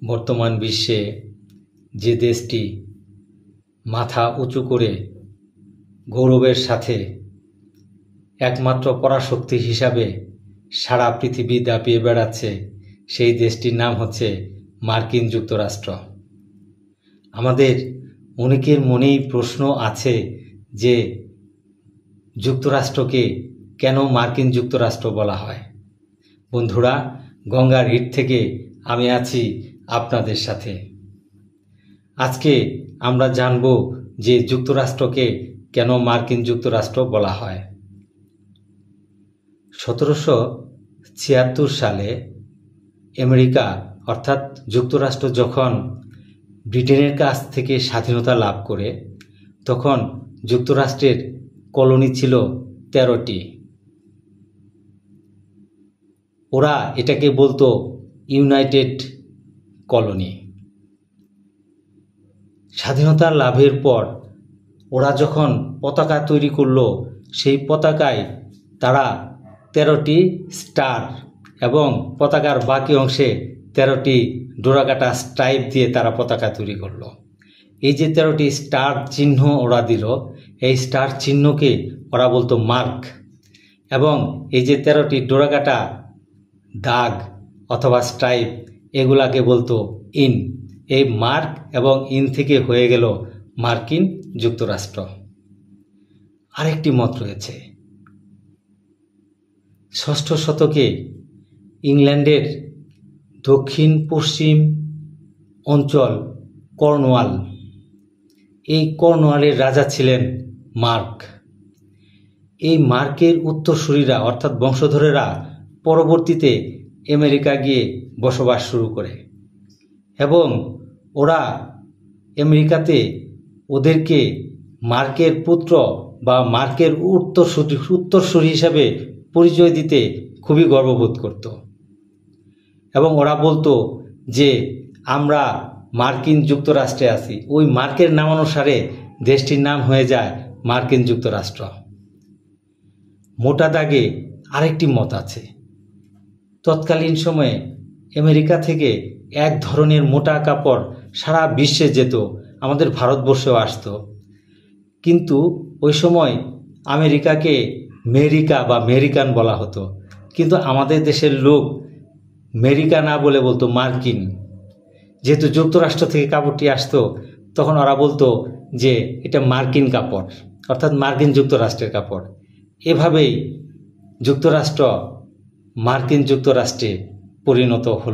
বর্তমান বিশ্বে যে দেশটি মাথা উঁচু করে গৌরবের সাথে একমাত্র পরাশক্তি হিসাবে সারা পৃথিবী দাপিয়ে বেড়াচ্ছে, সেই দেশটির নাম হচ্ছে মার্কিন যুক্তরাষ্ট্র। আমাদের অনেকের মনেই প্রশ্ন আছে যে যুক্তরাষ্ট্রকে কেন মার্কিন যুক্তরাষ্ট্র বলা হয়। বন্ধুরা, গঙ্গার হিট থেকে আমি আছি আপনাদের সাথে। আজকে আমরা জানব যে যুক্তরাষ্ট্রকে কেন মার্কিন যুক্তরাষ্ট্র বলা হয়। 1776 সালে আমেরিকা অর্থাৎ যুক্তরাষ্ট্র যখন ব্রিটেনের কাছ থেকে স্বাধীনতা লাভ করে, তখন যুক্তরাষ্ট্রের কলোনি ছিল 13টি। ওরা এটাকে বলতো ইউনাইটেড কলোনি। স্বাধীনতা লাভের পর ওরা যখন পতাকা তৈরি করলো, সেই পতাকায় তারা 13টি স্টার এবং পতাকার বাকি অংশে 13টি ডোরাকাটা স্ট্রাইপ দিয়ে তারা পতাকা তৈরি করলো। এই যে 13টি স্টার চিহ্ন ওরা দিল, এই স্টার চিহ্নকে ওরা বলতো মার্ক, এবং এই যে 13টি ডোরাকাটা দাগ অথবা স্ট্রাইপ, এগুলাকে বলতো ইন। এই মার্ক এবং ইন থেকে হয়ে গেল মার্কিন যুক্তরাষ্ট্র। আরেকটি মত রয়েছে, 6ষ্ঠ শতকে ইংল্যান্ডের দক্ষিণ পশ্চিম অঞ্চল কর্নওয়াল, এই কর্নওয়ালের রাজা ছিলেন মার্ক। এই মার্কের উত্তরসূরিরা অর্থাৎ বংশধরেরা পরবর্তীতে আমেরিকা গিয়ে বসবাস শুরু করে, এবং ওরা আমেরিকাতে ওদেরকে মার্কের পুত্র বা মার্কের উত্তরসূরি হিসাবে পরিচয় দিতে খুবই গর্ববোধ করত, এবং ওরা বলতো যে আমরা মার্কিন যুক্তরাষ্ট্রে আছি। ওই মার্কের নামানুসারে দেশটির নাম হয়ে যায় মার্কিন যুক্তরাষ্ট্র। মোটা দাগে আরেকটি মত আছে, তৎকালীন সময়ে আমেরিকা থেকে এক ধরনের মোটা কাপড় সারা বিশ্বে যেত, আমাদের ভারতবর্ষেও আসতো, কিন্তু ওই সময় আমেরিকাকে মেরিকা বা মেরিকান বলা হতো, কিন্তু আমাদের দেশের লোক মেরিকা না বলে বলতো মার্কিন। যেহেতু যুক্তরাষ্ট্র থেকে কাপড়টি আসতো, তখন ওরা বলতো যে এটা মার্কিন কাপড়, অর্থাৎ মার্কিন যুক্তরাষ্ট্রের কাপড়। এভাবেই যুক্তরাষ্ট্র মার্কিন যুক্তরাষ্ট্রে পরিণত হলো।